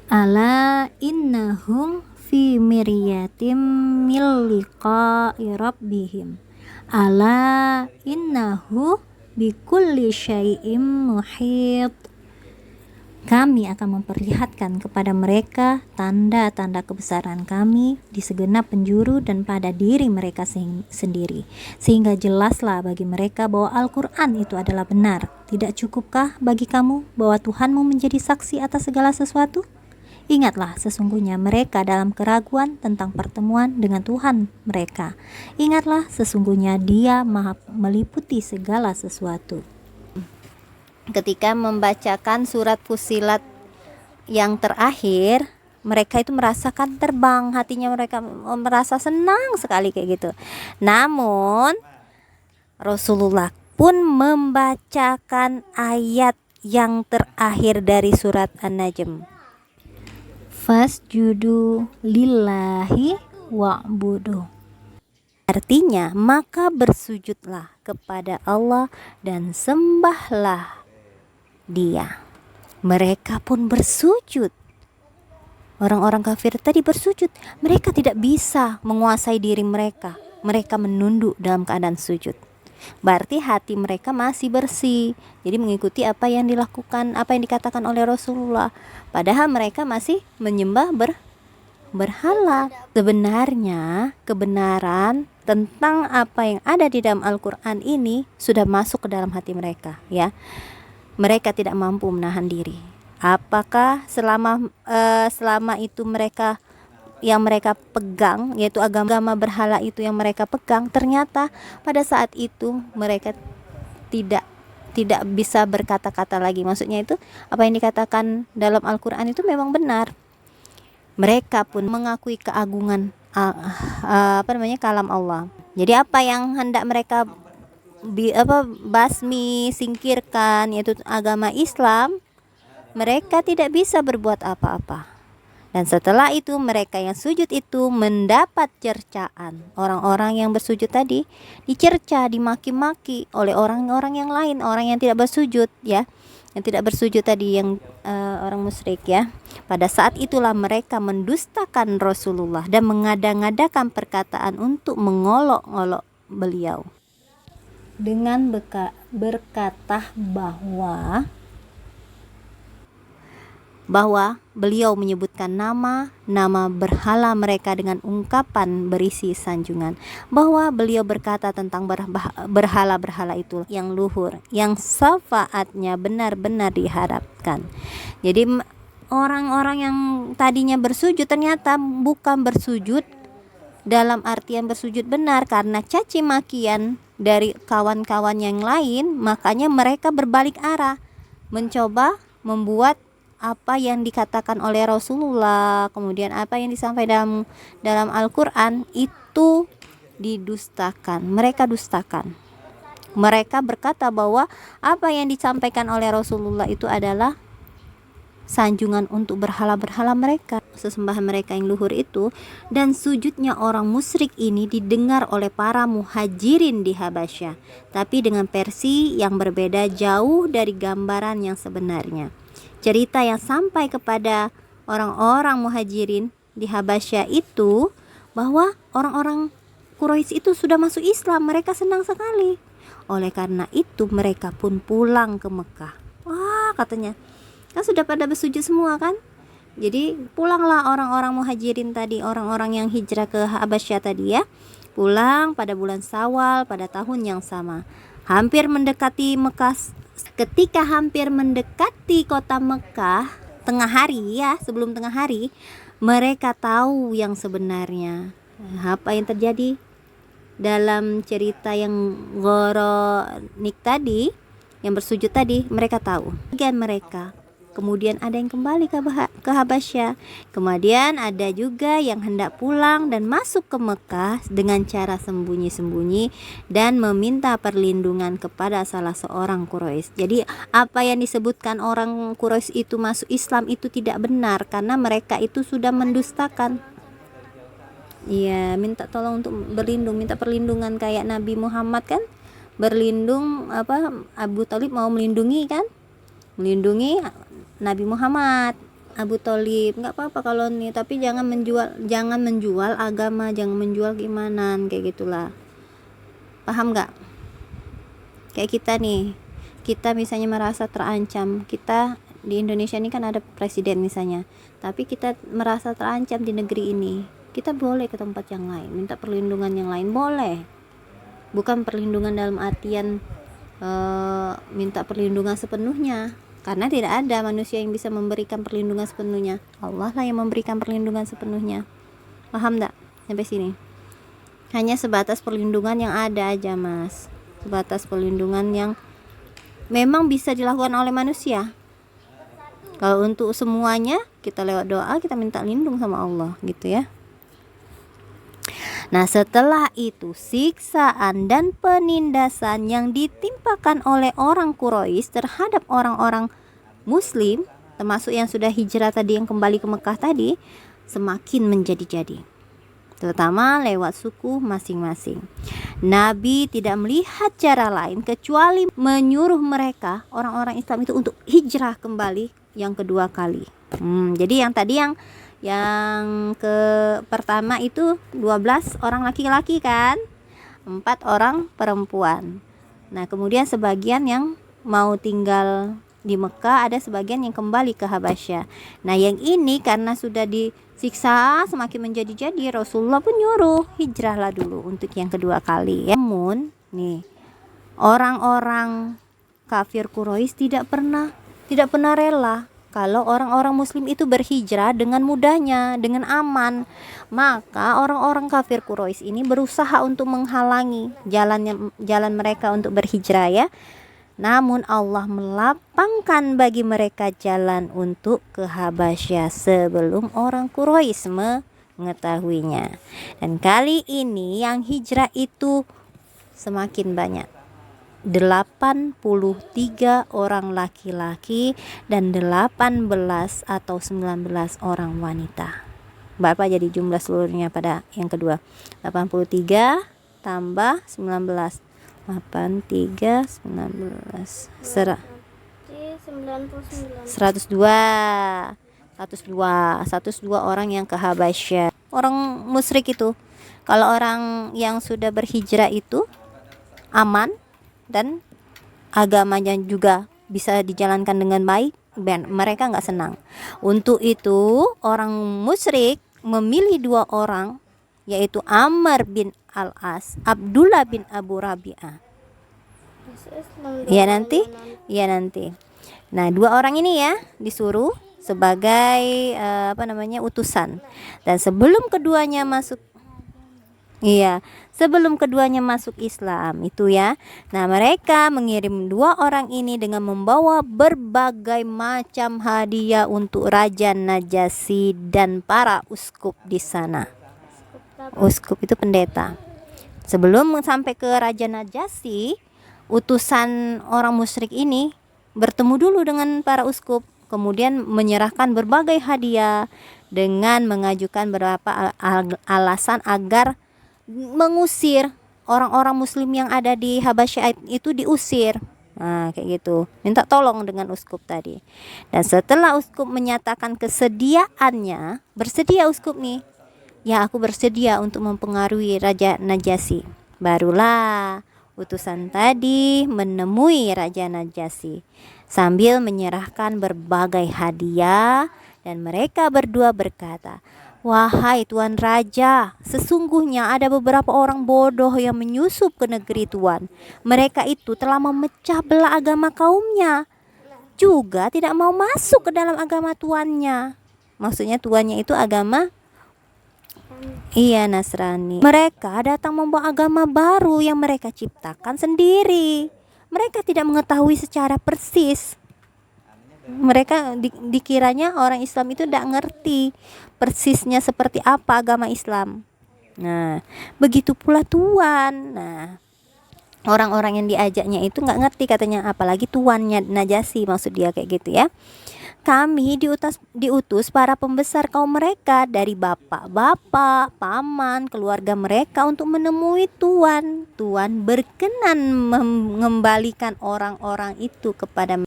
Ala innahum fi miryatim min liqa'i rabbihim. Ala innahu bikulli syai'im muhit. Kami akan memperlihatkan kepada mereka tanda-tanda kebesaran kami di segenap penjuru dan pada diri mereka sendiri, sehingga jelaslah bagi mereka bahwa Al-Quran itu adalah benar. Tidak cukupkah bagi kamu bahwa Tuhanmu menjadi saksi atas segala sesuatu? Ingatlah, sesungguhnya mereka dalam keraguan tentang pertemuan dengan Tuhan mereka. Ingatlah, sesungguhnya Dia Maha meliputi segala sesuatu. Ketika membacakan surat Fussilat yang terakhir, mereka itu merasakan terbang, hatinya mereka merasa senang sekali kayak gitu. Namun Rasulullah pun membacakan ayat yang terakhir dari surat An-Najm. Fasjudu lillahi wa'budu. Artinya, maka bersujudlah kepada Allah dan sembahlah Dia. Mereka pun bersujud. Orang-orang kafir tadi bersujud. Mereka tidak bisa menguasai diri mereka. Mereka menunduk dalam keadaan sujud. Berarti hati mereka masih bersih. Jadi mengikuti apa yang dilakukan, apa yang dikatakan oleh Rasulullah. Padahal mereka masih menyembah berhala. Sebenarnya kebenaran tentang apa yang ada di dalam Al-Quran ini sudah masuk ke dalam hati mereka, ya. Mereka tidak mampu menahan diri. Apakah selama itu mereka yang mereka pegang, yaitu agama berhala itu yang mereka pegang, ternyata pada saat itu mereka tidak bisa berkata-kata lagi. Maksudnya itu apa yang dikatakan dalam Al-Quran itu memang benar. Mereka pun mengakui keagungan kalam Allah. Jadi apa yang hendak mereka basmi, singkirkan, yaitu agama Islam, mereka tidak bisa berbuat apa-apa. Dan setelah itu mereka yang sujud itu mendapat cercaan. Orang-orang yang bersujud tadi dicerca, dimaki-maki oleh orang-orang yang lain, orang yang tidak bersujud, ya. Yang tidak bersujud tadi, yang orang musyrik, ya. Pada saat itulah mereka mendustakan Rasulullah dan mengada-ngadakan perkataan untuk mengolok-olok beliau dengan berkata bahwa beliau menyebutkan nama berhala mereka dengan ungkapan berisi sanjungan, bahwa beliau berkata tentang berhala-berhala itu yang luhur, yang syafaatnya benar-benar diharapkan. Jadi orang-orang yang tadinya bersujud ternyata bukan bersujud dalam artian bersujud benar, karena caci makian dari kawan-kawan yang lain, makanya mereka berbalik arah, mencoba membuat apa yang dikatakan oleh Rasulullah, kemudian apa yang disampaikan dalam Al-Quran itu didustakan. Mereka dustakan. Mereka berkata bahwa apa yang disampaikan oleh Rasulullah itu adalah sanjungan untuk berhala-berhala mereka, sesembahan mereka yang luhur itu. Dan sujudnya orang musyrik ini didengar oleh para muhajirin di Habasyah, tapi dengan versi yang berbeda jauh dari gambaran yang sebenarnya. Cerita yang sampai kepada orang-orang muhajirin di Habasyah itu bahwa orang-orang Quraisy itu sudah masuk Islam. Mereka senang sekali. Oleh karena itu mereka pun pulang ke Mekah. Wah, katanya, kan sudah pada bersujud semua kan? Jadi pulanglah orang-orang muhajirin tadi, orang-orang yang hijrah ke Habasyah tadi, ya. Pulang pada bulan Syawal pada tahun yang sama. Hampir mendekati Mekah. Ketika hampir mendekati kota Mekah, tengah hari, ya, sebelum tengah hari, mereka tahu yang sebenarnya. Apa yang terjadi dalam cerita yang Ghoronik tadi, yang bersujud tadi, mereka tahu. Bagian mereka. Kemudian ada yang kembali ke Habasyah. Kemudian ada juga yang hendak pulang dan masuk ke Mekah dengan cara sembunyi-sembunyi dan meminta perlindungan kepada salah seorang Quraisy. Jadi apa yang disebutkan orang Quraisy itu masuk Islam itu tidak benar, karena mereka itu sudah mendustakan. Iya, minta tolong untuk berlindung, minta perlindungan kayak Nabi Muhammad kan berlindung, Abu Thalib mau melindungi kan? Melindungi Nabi Muhammad. Abu Thalib, nggak apa-apa kalau nih, tapi jangan menjual agama, jangan menjual keimanan, kayak gitulah. Paham nggak? Kayak kita nih, kita misalnya merasa terancam, kita di Indonesia ini kan ada presiden misalnya, tapi kita merasa terancam di negeri ini, kita boleh ke tempat yang lain, minta perlindungan yang lain, boleh. Bukan perlindungan dalam artian minta perlindungan sepenuhnya, karena tidak ada manusia yang bisa memberikan perlindungan sepenuhnya. Allah lah yang memberikan perlindungan sepenuhnya. Paham enggak sampai sini? Hanya sebatas perlindungan yang ada aja, Mas. Sebatas perlindungan yang memang bisa dilakukan oleh manusia. Kalau untuk semuanya kita lewat doa, kita minta lindung sama Allah gitu ya. Nah, setelah itu siksaan dan penindasan yang ditimpakan oleh orang Quraisy terhadap orang-orang Muslim, termasuk yang sudah hijrah tadi, yang kembali ke Mekah tadi, semakin menjadi-jadi, terutama lewat suku masing-masing. Nabi tidak melihat cara lain kecuali menyuruh mereka, orang-orang Islam itu, untuk hijrah kembali yang kedua kali. Jadi yang tadi yang ke pertama itu 12 orang laki-laki kan, 4 orang perempuan. Nah, kemudian sebagian yang mau tinggal di Mekah, ada sebagian yang kembali ke Habasyah. Nah, yang ini karena sudah disiksa semakin menjadi-jadi, Rasulullah pun nyuruh hijrahlah dulu untuk yang kedua kali ya. Namun nih, orang-orang kafir Quraisy tidak pernah rela kalau orang-orang Muslim itu berhijrah dengan mudahnya, dengan aman. Maka orang-orang kafir Quraisy ini berusaha untuk menghalangi jalan mereka untuk berhijrah ya. Namun Allah melapangkan bagi mereka jalan untuk ke Habasyah sebelum orang Quraisy mengetahuinya. Dan kali ini yang hijrah itu semakin banyak. 83 orang laki-laki dan 18 atau 19 orang wanita. Berapa jadi jumlah seluruhnya pada yang kedua? 83 tambah 19. 83 19 102 orang yang ke Habasyah. Orang musyrik itu, kalau orang yang sudah berhijrah itu aman dan agamanya juga bisa dijalankan dengan baik, mereka nggak senang. Untuk itu orang musyrik memilih 2 orang, yaitu Amr bin Al-As, Abdullah bin Abu Rabi'ah. Ya nanti. Nah, 2 orang ini ya disuruh sebagai utusan. Dan sebelum keduanya masuk Islam itu ya. Nah, mereka mengirim 2 orang ini dengan membawa berbagai macam hadiah untuk Raja Najasyi dan para uskup di sana. Uskup itu pendeta. Sebelum sampai ke Raja Najasyi, utusan orang musyrik ini bertemu dulu dengan para uskup, kemudian menyerahkan berbagai hadiah dengan mengajukan beberapa alasan agar mengusir orang-orang Muslim yang ada di Habasyah itu, diusir. Nah, kayak gitu, minta tolong dengan uskup tadi. Dan setelah uskup menyatakan kesediaannya, bersedia uskup nih, ya aku bersedia untuk mempengaruhi Raja Najasyi, barulah utusan tadi menemui Raja Najasyi sambil menyerahkan berbagai hadiah, dan mereka berdua berkata, "Wahai Tuan Raja, sesungguhnya ada beberapa orang bodoh yang menyusup ke negeri Tuan. Mereka itu telah memecah belah agama kaumnya, juga tidak mau masuk ke dalam agama tuannya." Maksudnya tuannya itu agama Nasrani. Mereka datang membawa agama baru yang mereka ciptakan sendiri. Mereka tidak mengetahui secara persis. Mereka dikiranya orang Islam itu tidak ngerti persisnya seperti apa agama Islam. Nah, begitu pula Tuan. Nah, orang-orang yang diajaknya itu nggak ngerti katanya, apalagi tuannya Najasyi, maksud dia kayak gitu ya. Kami diutus para pembesar kaum mereka dari bapak-bapak, paman, keluarga mereka untuk menemui Tuan. Tuan berkenan mengembalikan orang-orang itu kepada